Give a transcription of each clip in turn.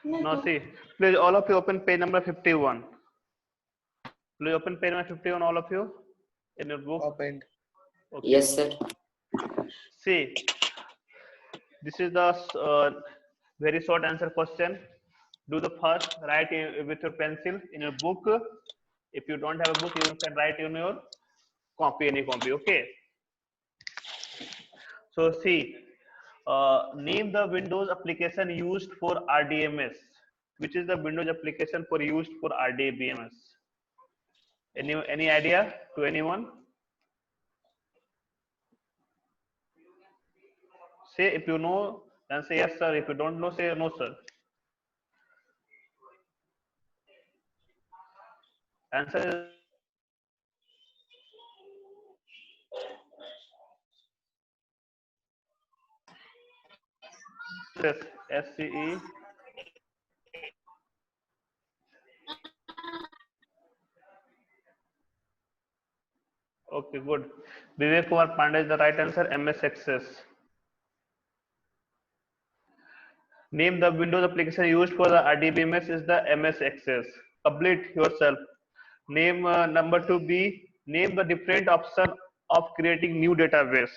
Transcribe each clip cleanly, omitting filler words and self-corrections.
Now see, please all of you open page number 51. Please open page number 51, all of you, in your book. Opened. Okay. Yes, sir. See, this is the very short answer question. Do the first, write with your pencil in your book. If you don't have a book, you can write in your copy, any copy. Okay. So see, name the Windows application used for RDMS. Which is the Windows application for used for RDBMS? Any idea to anyone? Say if you know, then say yes, sir. If you don't know, say no, sir. Answer is yes, SCE. Okay, good. Vivek Kumar Pandey is the right answer. MS Access. Name the Windows application used for the RDBMS is the MS Access. Complete yourself. Name number 2B. Name the different option of creating new database.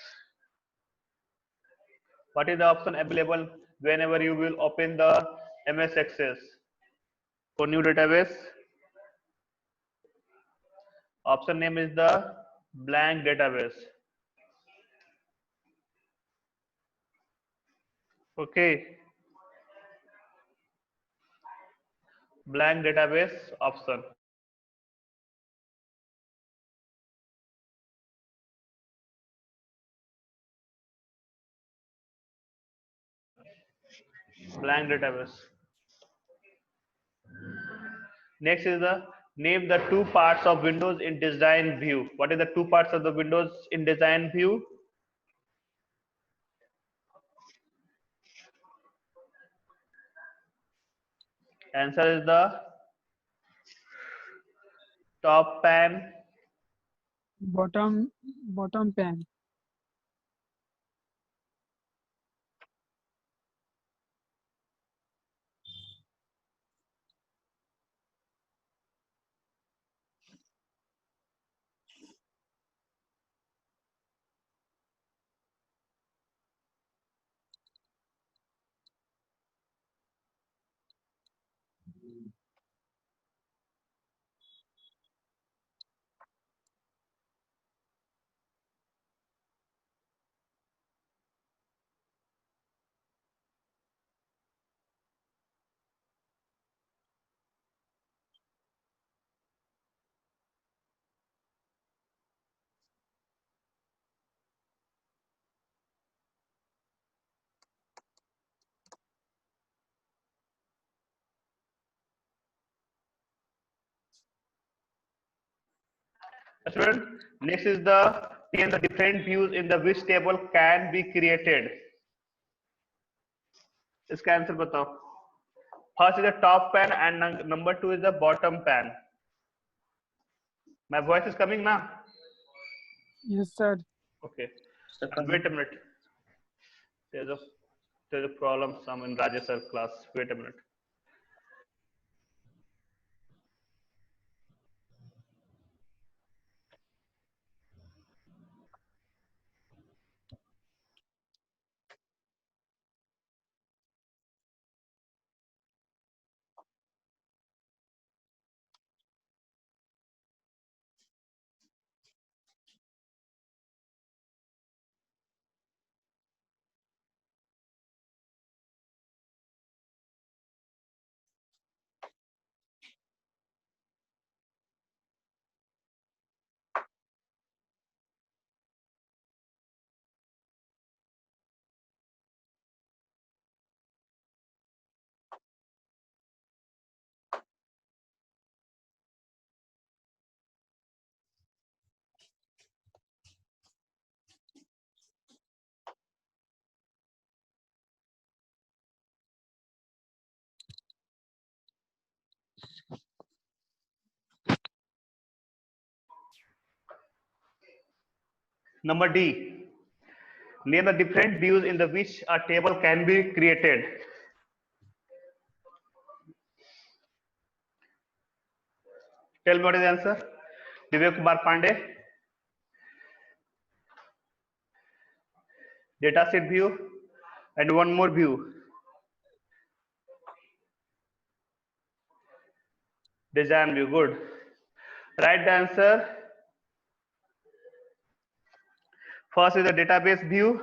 What is the option available whenever you will open the MS Access for new database? Option name is the blank database. Okay. Blank database option. Blank database. Next is the name the two parts of Windows in design view. What is the two parts of the Windows in design view? Answer is the top pan, Bottom pan. student. Next is the name the different views in the which table can be created. इसका answer बताओ. First is the top pan and number 2 is the bottom pan. My voice is coming now. Yes, sir. Okay. Wait a minute. There's a problem some in Rajesh sir class. Wait a minute. Number D. Name the different views in the which a table can be created. Tell me what is the answer. Vivek Kumar Pandey. Dataset view and one more view. Design view. Good. Write the answer. First is the database view.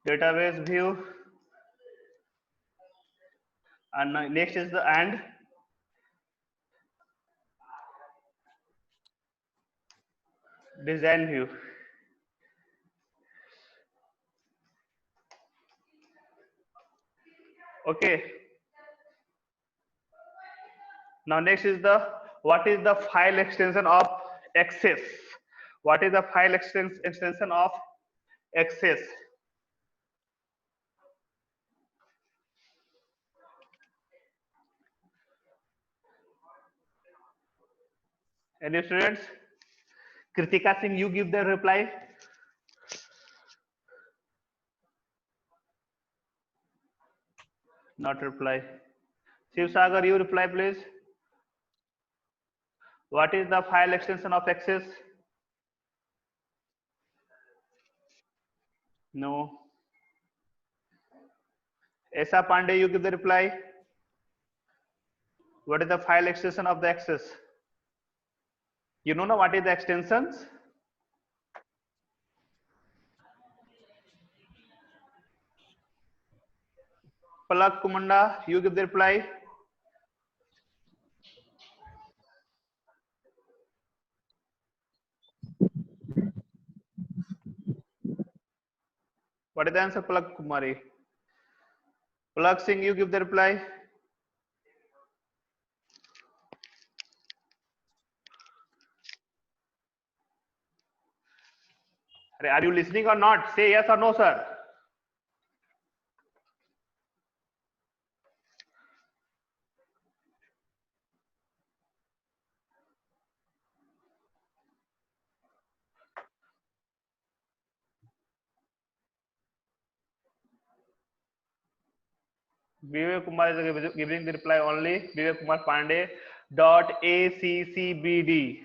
Database view. And next is the and. Design view. Okay. Now next is the what is the file extension of Access? What is the file extension of Access? Any students? Kritika Singh, you give the reply. Not reply. Shiv Sagar, you reply please. What is the file extension of Access? No. Esa Pandey, you give the reply. What is the file extension of the Access? You know what is the extensions? Palak Kumanda, you give the reply. What is the answer, Palak Kumari? Palak Singh, you give the reply. Are you listening or not? Say yes or no, sir. Vivek Kumar is giving the reply only. Vivek Kumar Pandey. .ACCBD.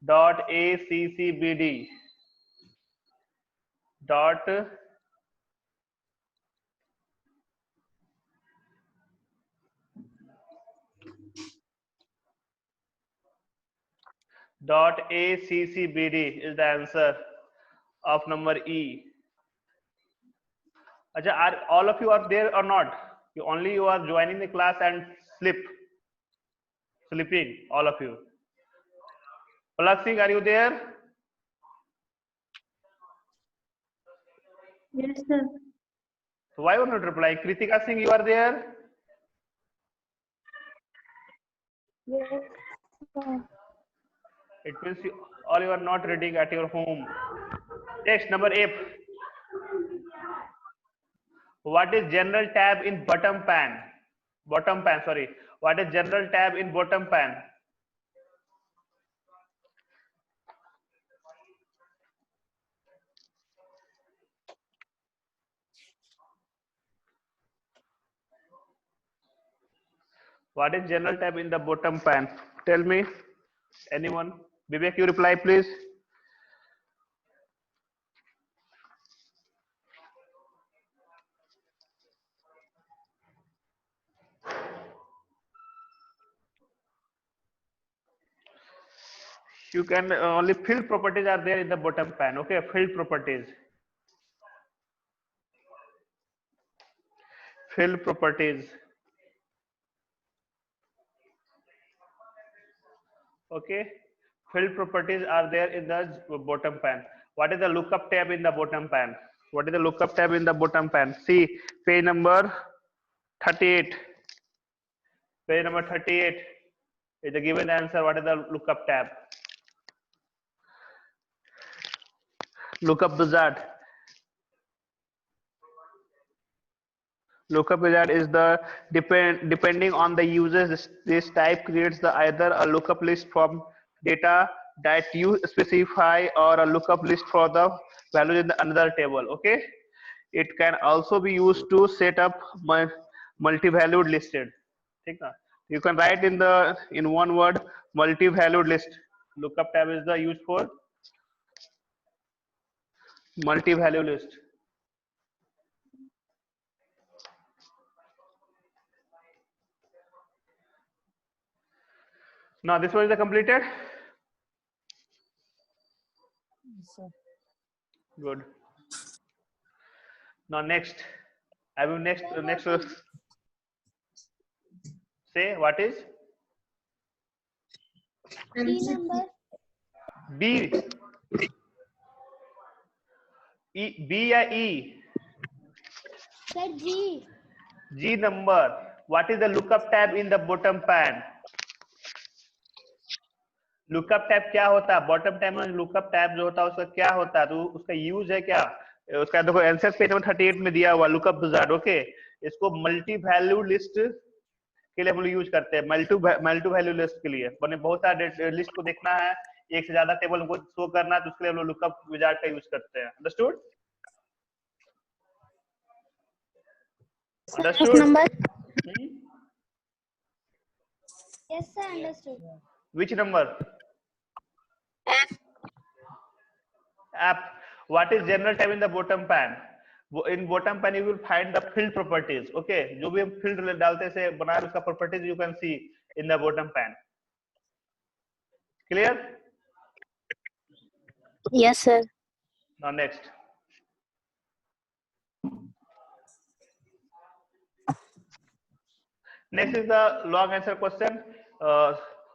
.ACCBD. Dot .ACCBD is the answer of number E. Acha, are all of you are there or not? You are joining the class and sleeping, all of you. Palak Singh, are you there? Yes, sir. So why you not reply? Kritika Singh, you are there? Yes, sir. It means all you are not reading at your home. Next, number 8. What is general tab in bottom pan? Bottom pan, sorry. What is general tab in bottom pan? What is general tab in the bottom pan? Tell me. Anyone? Vivek, you reply, please. You can only field properties are there in the bottom pan. Okay, field properties. Field properties. Okay, field properties are there in the bottom pan. What is the lookup tab in the bottom pan? What is the lookup tab in the bottom pan? See page number 38. Page number 38 is the given answer. What is the lookup tab? Lookup wizard. Lookup wizard is the depending on the user, this type creates the either a lookup list from data that you specify or a lookup list for the values in another table. Okay, it can also be used to set up multi-valued listed. ठीक ना? You can write in one word multi-valued list. Lookup tab is the used for multi-value list. Now this one is completed. Yes, sir. Good. Now next, I will next say what is D number. B. E, B या E? Sir, G. G number. What is the lookup tab in the bottom pan? Lookup tab क्या होता है? Bottom tab में lookup tab जो होता है उसका क्या होता है? तो उसका यूज है क्या? उसका देखो आंसर पेज नंबर 38 में दिया हुआ लुकअप विजार्ड. ओके, इसको मल्टी वैल्यू लिस्ट के लिए हम लोग यूज करते हैं. मल्टी वैल्यू लिस्ट के लिए मैंने बहुत सारे लिस्ट को देखना है, एक से ज्यादा टेबल को शो करना है, तो उसके लिए हम लोग लुकअप विजार्ड का यूज करते हैं. Understood? Understood? Number. Yes, sir, understood. Which number? App. What is general tab in the bottom pan? In bottom pan you will find the field properties. Okay, जो भी हम field डालते से बना उसका properties you can see in the bottom pan. Clear? Yes, sir. Now next. Next is the long answer question.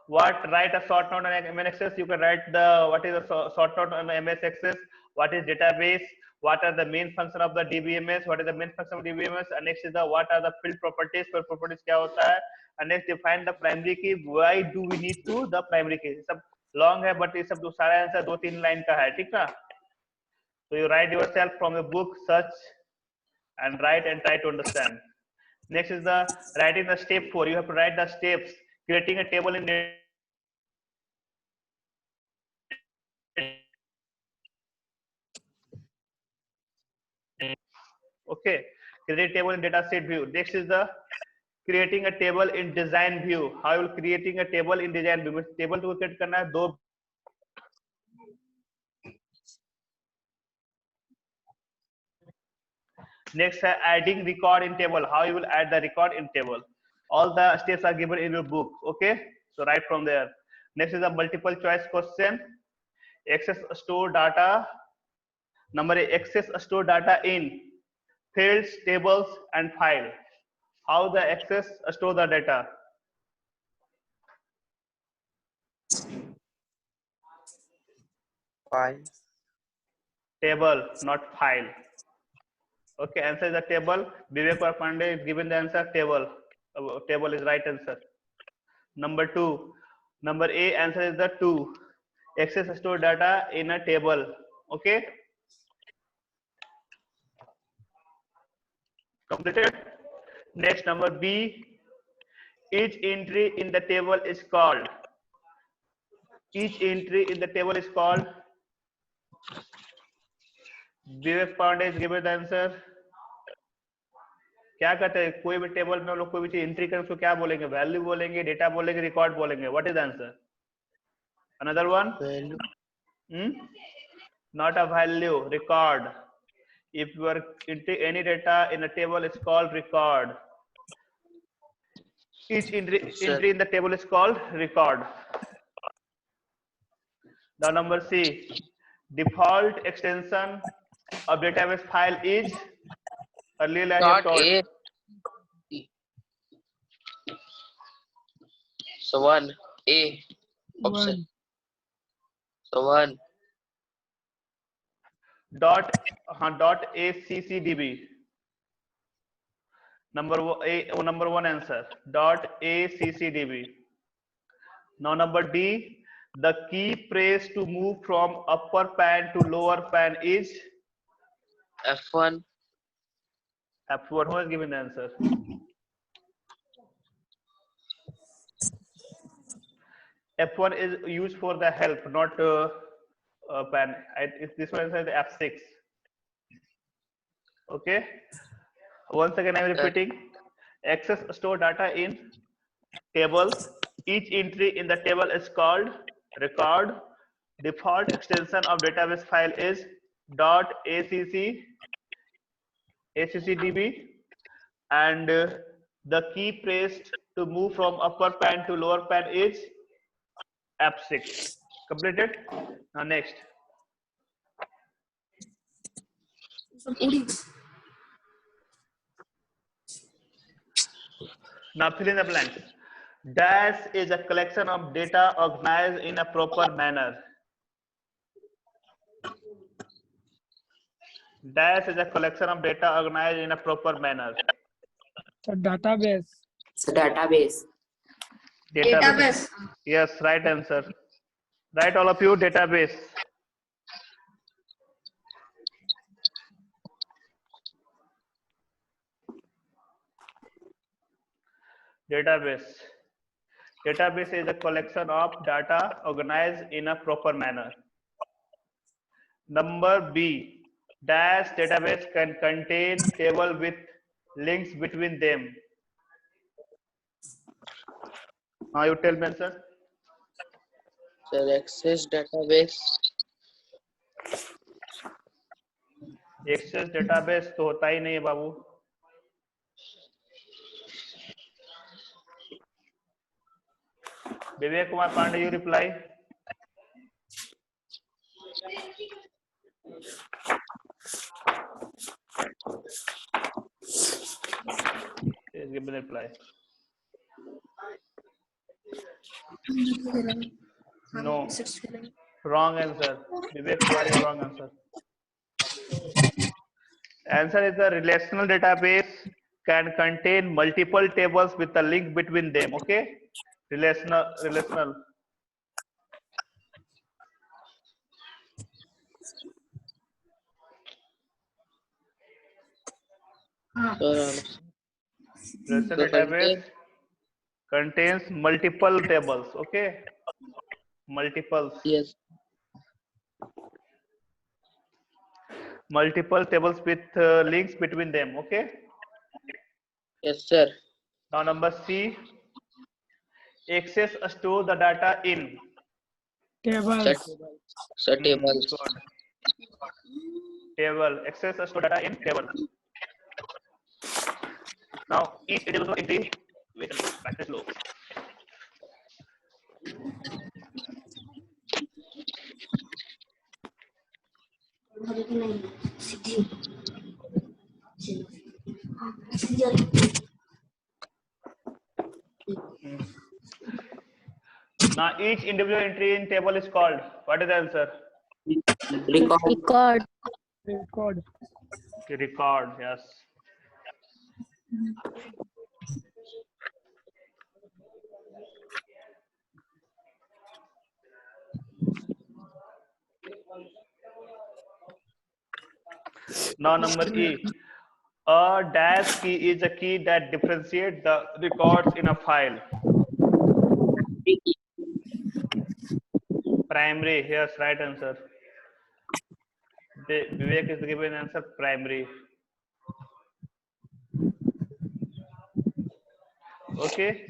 Write a short note on MS Access. You can write what is a short note on MS Access. What is database? What are the main function of the DBMS? What is the main function of DBMS? And next is the what are the field properties? Field properties क्या होता है? And next define the primary key. Why do we need to the primary key? सब long है but ये सब जो सारा answer 2-3 line का है, ठीक ना? So you write yourself from the book, search and write and try to understand. Next is the writing the step 4. You have to write the steps. Creating a table in okay. Create a table in data set view. Next is the creating a table in design view. How you will creating a table in design view? Table to create करना है दो. Next है adding record in table. How you will add the record in table? All the steps are given in your book. Okay, so write from there. Next is a multiple choice question. Access store data. Number A, access store data in fields, tables, and file. How the access store the data? File. Table, not file. Okay, answer is the table. Vivek Pandey is given the answer table. Table is right answer. Number 2. Number A, answer is the 2. Access store data in a table. Okay. Completed. Next, number B. Each entry in the table is called. Each entry in the table is called. Vivek Pandey is given the answer. क्या कहते हैं? कोई भी table में लोग कोई भी चीज एंट्री करें उसको क्या बोलेंगे? वैल्यू बोलेंगे, डेटा बोलेंगे, रिकॉर्ड बोलेंगे. What is the answer? Another one. Not a value, record. If you are entering any data in a table, it's called record. Each entry in the table is called record. Now number C, default extension of database file is earlier I have told. So 1 A option. So 1 dot ACCDB. Number 1 answer dot ACCDB. Now number D, the key pressed to move from upper pan to lower pan is F1. F1. Who has given the answer? F1 is used for the help, not pan. This one is the F6. Okay. Once again, I am repeating. Access store data in table. Each entry in the table is called record. Default extension of database file is .accddb, and the key pressed to move from upper pan to lower pan is F6. Completed. Now next. Now fill in the blanks. Dash is a collection of data organized in a proper manner. Dash is a collection of data organized in a proper manner. So database. So database. Database. Yes, right answer. Right, all of you, database. Database. Database is a collection of data organized in a proper manner. Number B. Dash database can contain table with links between them. Now you tell me, sir. Sir, Access database. Access database तो होता ही नहीं है बाबू. Vivek Kumar Pandey, you reply. give me the reply. No, wrong answer. Vivek Kumar is wrong answer. Answer is the relational database can contain multiple tables with a link between them. Okay, relational. Relational database contains multiple tables. Okay, multiples. Yes. Multiple tables with links between them. Okay. Yes, sir. Now number C. Access store the data in Tables. Tables. Table. Access store data in table. Now each individual entry. Wait a minute. Back slow. Now each individual entry in table is called. What is the answer? Record. Record. Record. Yes. Now number E. A dash key is a key that differentiates the records in a file. Primary. Yes, right answer. Vivek is given answer primary. Okay.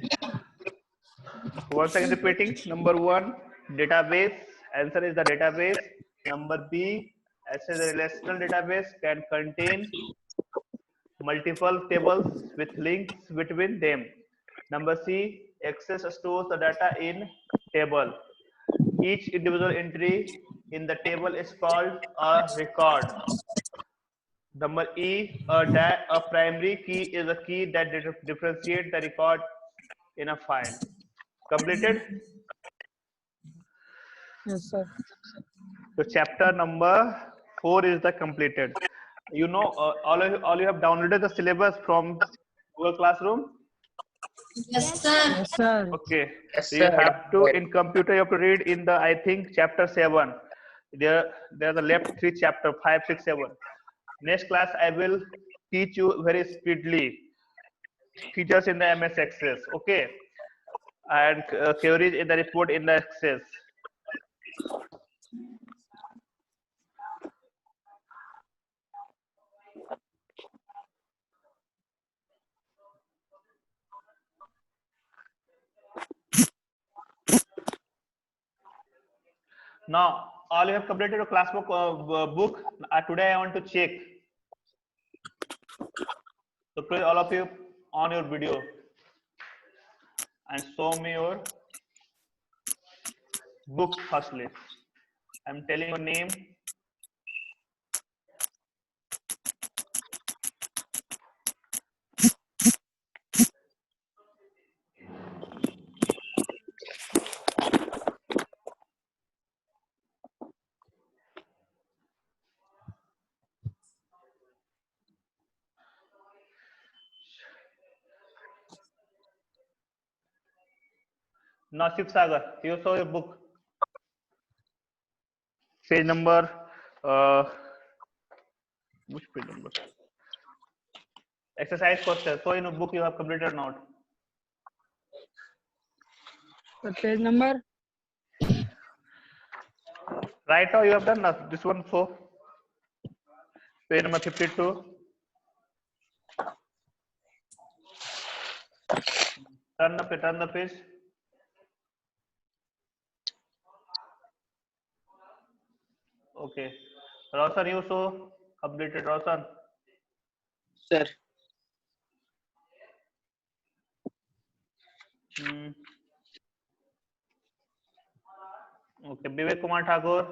Once again repeating. Number 1, database. Answer is the database. Number B, as a relational database can contain multiple tables with links between them. Number C, access stores the data in table. Each individual entry in the table is called a record. Number E, a primary key is a key that differentiates the record in a file. Completed? Yes, sir. So chapter number 4 is the completed. You know, all you have downloaded the syllabus from Google Classroom. Yes, sir. Yes, sir. Okay. Yes, So you sir. have to, in computer, you have to read in the, I think, chapter 7. There are the left 3 chapter 5, 6, 7. Next class, I will teach you very speedily features in the MS Access. Okay. and queries in the report in the Access. Now, all you have completed your class book. Today I want to check. So please, all of you, on your video and show me your book firstly. I'm telling your name. Now, Shiv Sagar, you saw your book. Page number, which page number? Exercise question. So in a book you have completed or not? The page number. Right now you have done this one. So page number 52. Turn the page. Okay. Roshan, you so completed. Roshan. Sir. Okay. Vivek Kumar Thakur.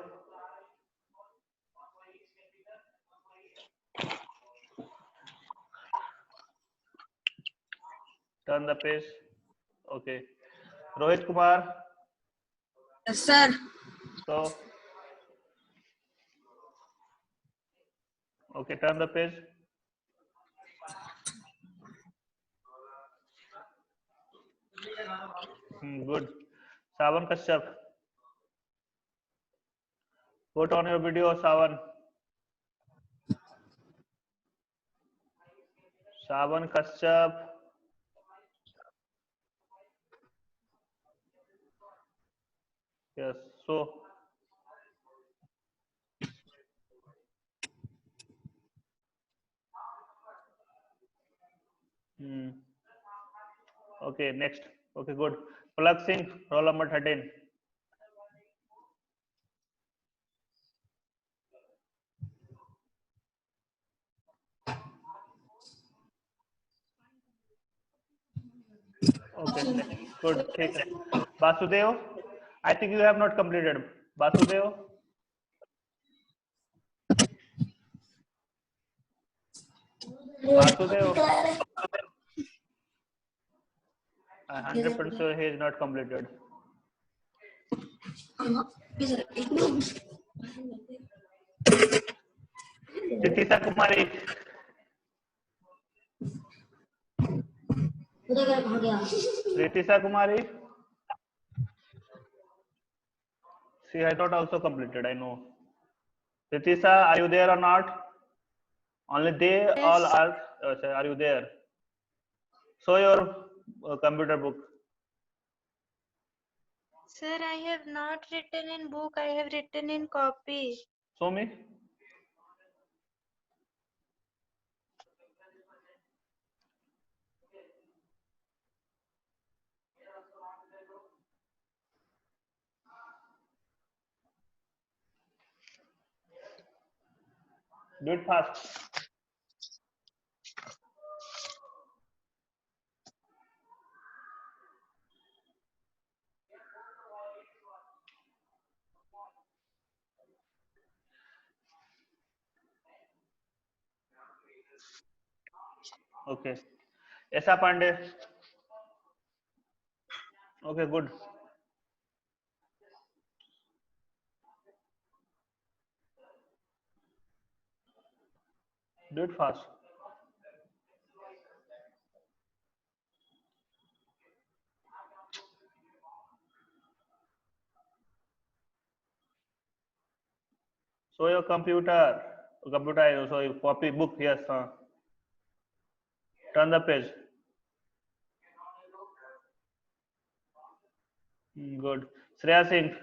Turn the page. Okay. Rohit Kumar. Yes, sir. So. Okay. Turn the page. Good. Savan Kashyap. Put on your video, Savan. Savan Kashyap. Yes. So. Okay. Next. Okay. Good. Plug Singh. Roll number 13. Okay, good. Take it. Basudev, I think you have not completed. Basudev, 100% sure he is not completed. Ritisa Kumari, Ritisa Kumari, she has not also completed, I know. Ritisa, are you there or not? Only they all are. Are you there? Show your computer book. Sir, I have not written in book. I have written in copy. Show me. Do it fast. Okay. Esa Pandey. Okay, good. Do it fast. So your computer, so your copy book, yes. Turn the page. Good. Shreya Singh.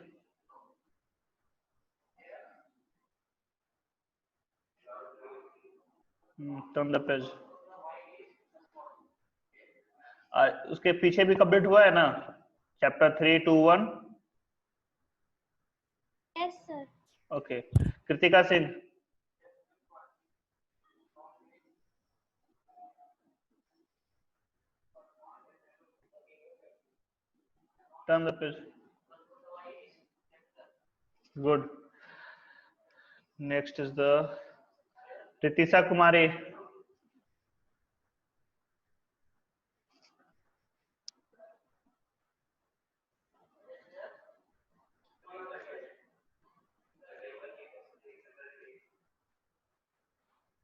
Turn the page. उसके पीछे भी complete हुआ है ना, chapter 321. Yes, sir. Okay. Kritika Singh. Turn the page. Good. Next is the Ritisha Kumari.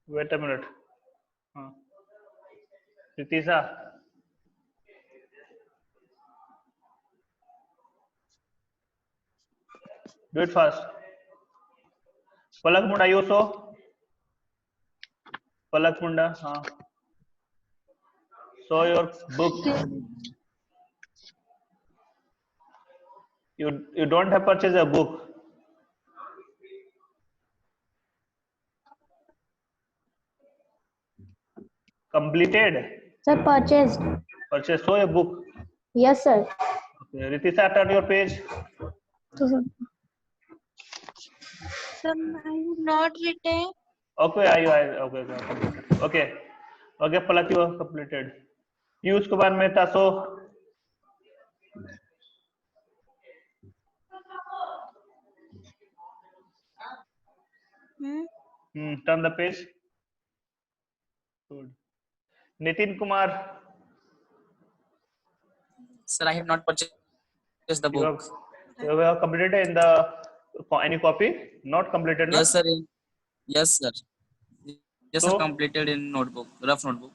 Wait a minute. Ritisha. Do it fast. Palak Munda, you also? Palak Munda, show your book. You don't have purchased a book. Completed. Sir, purchased. Purchase. Show a book. Yes, sir. Okay. Ritisha, turn your page. Sir, I have not written. Okay, okay. Okay, Palak, you have completed. Use Kumar Mehta, so. Turn the page. Good. Nitin Kumar. Sir, I have not purchased the You book. have completed in the any copy? Not completed, no? Yes, sir. Yes, sir. Yes, sir. So- Completed in notebook, rough notebook.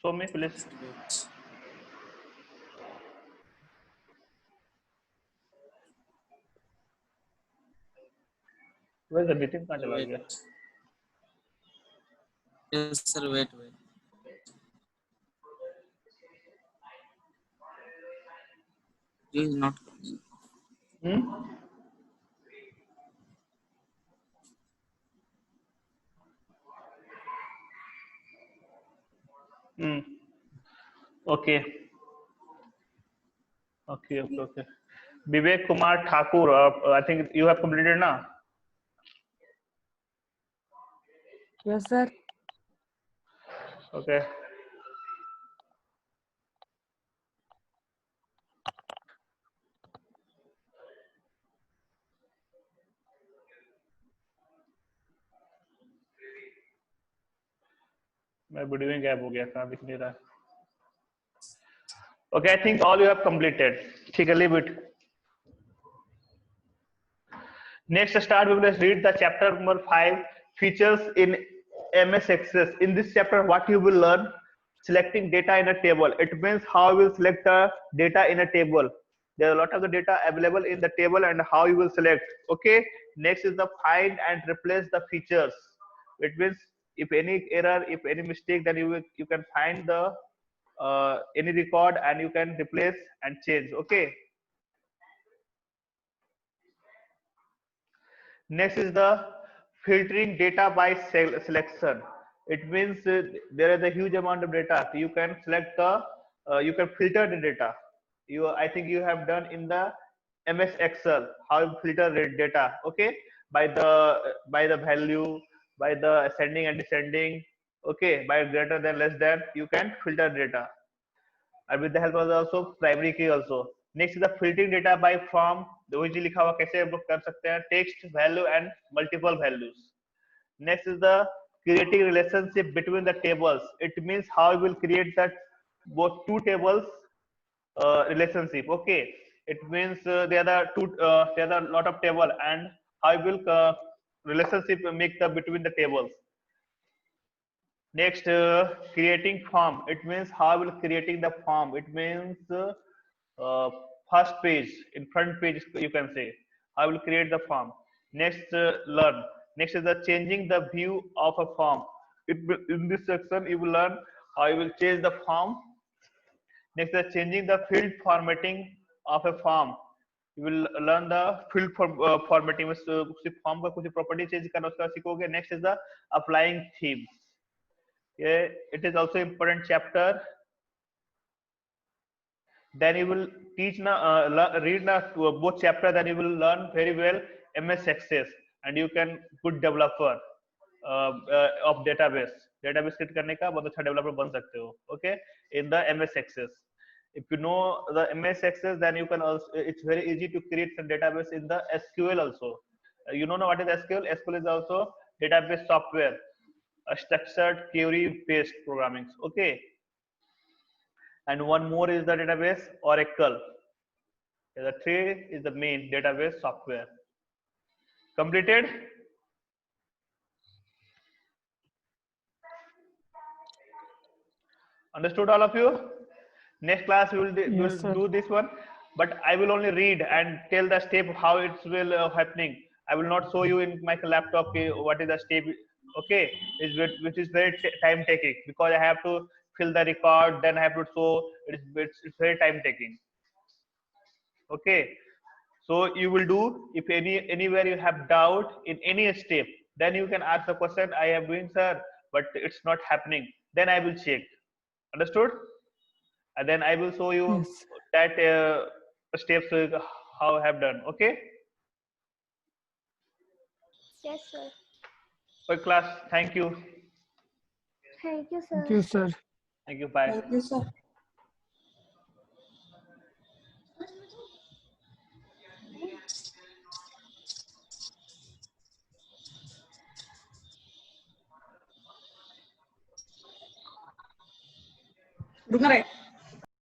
Show me, please. Wait. Where is the Nitin? कहाँ चला गया? Yes, sir. Wait. He is not coming. Okay. Okay. Vivek Kumar Thakur, I think you have completed now. Yes, sir. Okay. मैं video में gap हो गया, कहाँ दिख नहीं रहा. Okay, I think all you have completed. ठीक है, leave it. Next start, we will read the chapter number 5, features in MS Access. In this chapter, what you will learn? Selecting data in a table. It means how you will select the data in a table. There are a lot of the data available in the table and how you will select. Okay. Next is the find and replace the features. It means if any error, if any mistake, then you can find the any record and you can replace and change. Okay. Next is the filtering data by selection. It means there is a huge amount of data. So you can select the, you can filter the data. I think you have done in the MS Excel how you filter the data. Okay, by the value, by the ascending and descending. Okay, by greater than, less than, you can filter data. And with the help of also primary key also. Next is the filtering data by from. OG लिखा हुआ कैसे हम लोग कर सकते हैं? Text, value and multiple values. Next is the creating relationship between the tables. It means how you will create that both two tables relationship. Okay, it means there are a lot of table and how you will relationship make the between the tables. Next, creating form. It means how will creating the form. It means first page, in front page you can say. I will create the form. Next, learn. Next is the changing the view of a form. In this section you will learn how you will change the form. Next is changing the field formatting of a form. you will learn the field formatting. उसी form का कुछ property change करना उसका सीखोगे. Next is the applying themes. It is also important chapter. Then you will teach read both chapter. Then you will learn very well MS Access, and you can good developer of database. Database create करने का बहुत अच्छा developer बन सकते हो. Okay, in the MS Access. If you know the MS Access, then you can also. It's very easy to create some database in the SQL also. You know what is SQL? SQL is also database software, a structured query based programming. Okay. And one more is the database Oracle. The three is the main database software. Completed? Understood all of you? Next class we will do this one, but I will only read and tell the step how it will happening. I will not show you in my laptop what is the step. Okay, which is very time taking, because I have to fill the record, then I have to show. It's very time taking. Okay, so you will do, if anywhere you have doubt in any step, then you can ask the question, I am doing, sir, but it's not happening. Then I will check. Understood? And then I will show you Yes. that steps how I have done. Okay. Yes, sir. For class, thank you. Thank you, sir. Thank you, sir. Thank you. Bye. Thank you, sir. रुकना रे.